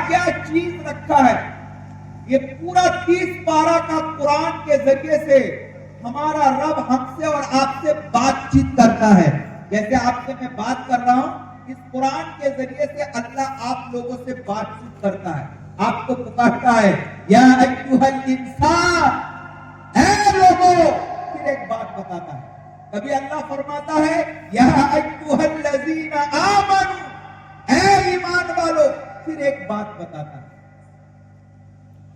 کیا چیز رکھا ہے. یہ پورا 30 پارہ کا قرآن کے ذریعے سے ہمارا رب ہم سے اور آپ سے بات چیت کرتا ہے. جیسے آپ سے میں بات کر رہا ہوں, اس قرآن کے ذریعے سے اللہ آپ لوگوں سے بات چیت کرتا ہے, آپ کو پکارتا ہے یا ایھا الانسان, اے لوگوں. پھر ایک بات بتاتا ہے. کبھی اللہ فرماتا ہے یا ایھا الذین آمنوا, اے ایمان والو. پھر ایک بات بتاتا ہے.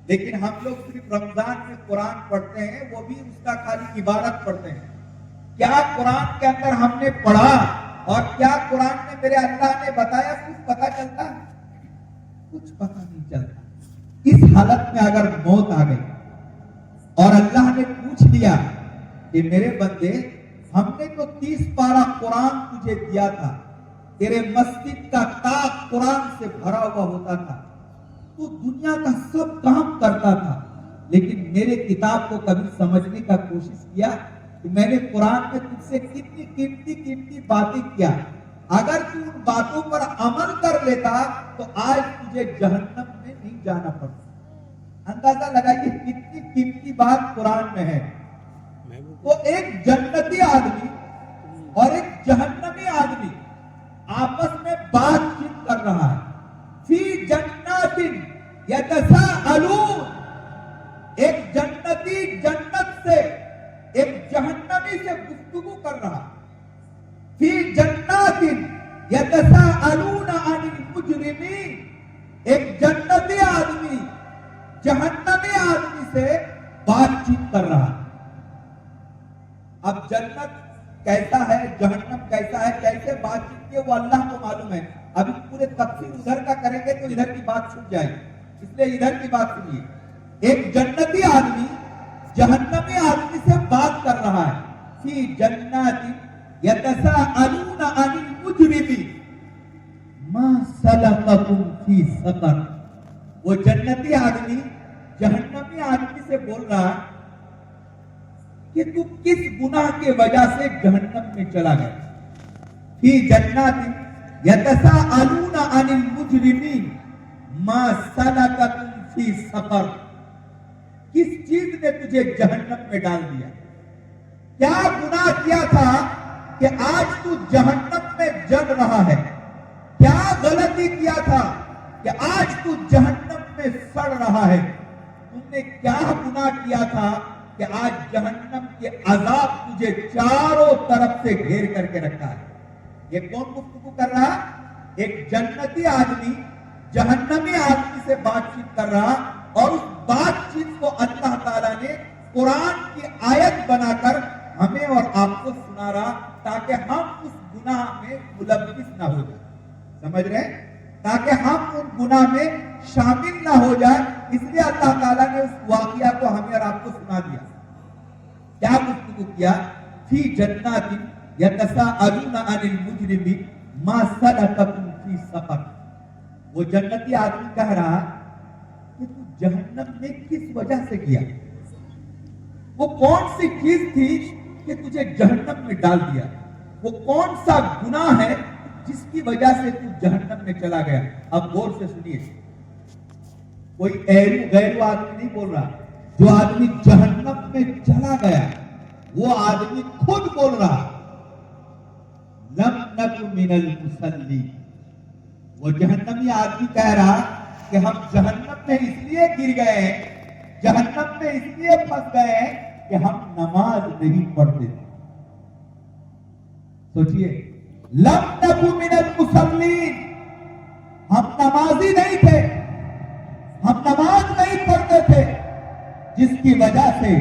لیکن ہم لوگ صرف رمضان میں قرآن پڑھتے ہیں, وہ بھی اس کا خالی عبارت پڑھتے ہیں. کیا قرآن کے اندر ہم نے پڑھا اور کیا قرآن میں میرے اللہ نے بتایا کچھ پتا چلتا ہے؟ کچھ پتا نہیں چلتا. اس حالت میں اگر موت آ گئی اور اللہ نے پوچھ لیا کہ میرے بندے, ہم نے تو 30 پارہ قرآن تجھے دیا تھا, تیرے مسجد کا طاق قرآن سے بھرا ہوا ہوتا تھا, تو دنیا کا سب کام کرتا تھا, لیکن میرے کتاب کو کبھی سمجھنے کا کوشش کیا کہ میں نے قرآن میں تجھ سے کتنی قیمتی باتیں کیا. اگر تو ان باتوں پر عمل کر لیتا تو آج تجھے جہنم میں نہیں جانا پڑتا. اندازہ لگائیے کتنی قیمتی بات قرآن میں ہے. تو ایک جنتی آدمی اور ایک جہنمی آدمی آپس میں بات چیت کر رہا ہے. فی جنات یتساءلون, ایک جنتی جنت سے ایک جہنمی سے گفتگو کر رہا. فی جنات یتساءلون عن المجرمین, ایک جنتی آدمی جہنمی آدمی سے بات چیت کر رہا. اب جنت کیسا ہے, جہنم کیسا ہے, کیسے بات چیت کی وہ اللہ کو معلوم ہے. ابھی پورے تفسیر ادھر کا کریں گے تو ادھر کی بات چھوٹ جائے گی, اس لیے ادھر کی بات سنیے. ایک جنتی آدمی جہنمی آدمی سے بات کر رہا ہے. فی جنات یتساءلون عن المجرمین ما سلککم فی سقر, وہ جنتی آدمی جہنمی آدمی سے بول رہا کہ تو کس گناہ کے وجہ سے جہنم میں چلا گیا. فی جنات یتساءلون عن المجرمین ما سلککم فی سقر, کس چیز نے تجھے جہنم میں ڈال دیا, کیا گناہ کیا تھا کہ آج تو جہنم میں جل رہا ہے, کیا غلطی کیا تھا کہ آج تو جہنم میں سڑ رہا ہے, تم نے کیا گناہ کیا تھا کہ آج جہنم کے عذاب تجھے چاروں طرف سے گھیر کر کے رکھا ہے. یہ کون گفتگو کر رہا؟ ایک جنتی آدمی جہنمی آدمی سے بات چیت کر رہا, اور اس بات چیت کو اللہ تعالیٰ نے قرآن کی آیت بنا کر ہمیں اور آپ کو سنا رہا, تاکہ ہم اس گناہ میں ملوث نہ ہو جائیں. سمجھ رہے ہیں؟ تاکہ ہم ان گناہ میں شامل نہ ہو جائیں. اس لیے اللہ تعالیٰ نے اس واقعہ کو ہمیں اور آپ کو سنا دیا. کیا گفتگو کیا؟ فی جنات یتساءلون عن المجرمین ما سلککم فی سقر. وہ جنتی آدمی کہہ رہا کہ تو جہنم میں کس وجہ سے گیا, وہ کون سی چیز تھی کہ تجھے جہنم میں ڈال دیا, وہ کون سا گناہ ہے جس کی وجہ سے تو جہنم میں چلا گیا. اب غور سے سنیے, کوئی غیر آدمی نہیں بول رہا. جو آدمی جہنم میں چلا گیا وہ آدمی خود بول رہا, لم نک من المصلین. وہ جہنمی آدمی کہہ رہا کہ ہم جہنم میں اس لیے گر گئے ہیں, جہنم میں اس لیے پھنس گئے ہیں کہ ہم نماز نہیں پڑھتے تھے. سوچئے, لم نک من المصلین, ہم نمازی نہیں تھے, ہم نماز نہیں پڑھتے تھے, جس کی وجہ سے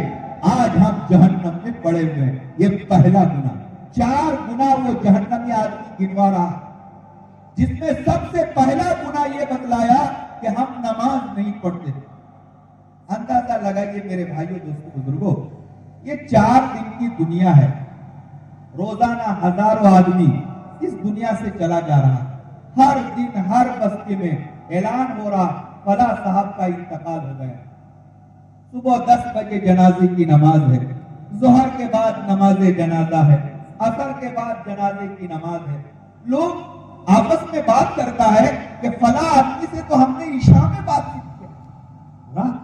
آج ہم جہنم میں پڑے ہوئے. یہ پہلا گناہ. 4 گناہ وہ جہنمی آدمی گنوا رہا, جس میں سب سے پہلا گناہ یہ بتلایا کہ ہم نماز نہیں پڑھتے تھے. اندازہ لگائیے میرے بھائیوں دوستوں بزرگوں, یہ 4 دن کی دنیا ہے. روزانہ ہزاروں آدمی اس دنیا سے چلا جا رہا. ہر دن ہر بستی میں اعلان ہو رہا فلاں صاحب کا انتقال ہو گیا. صبح 10 بجے جنازے کی نماز ہے, ظہر کے بعد نماز جنازہ ہے, عصر کے بعد جنازے کی نماز ہے. لوگ آپس میں بات کرتا ہے کہ فلاں آدمی سے تو ہم نے عشاء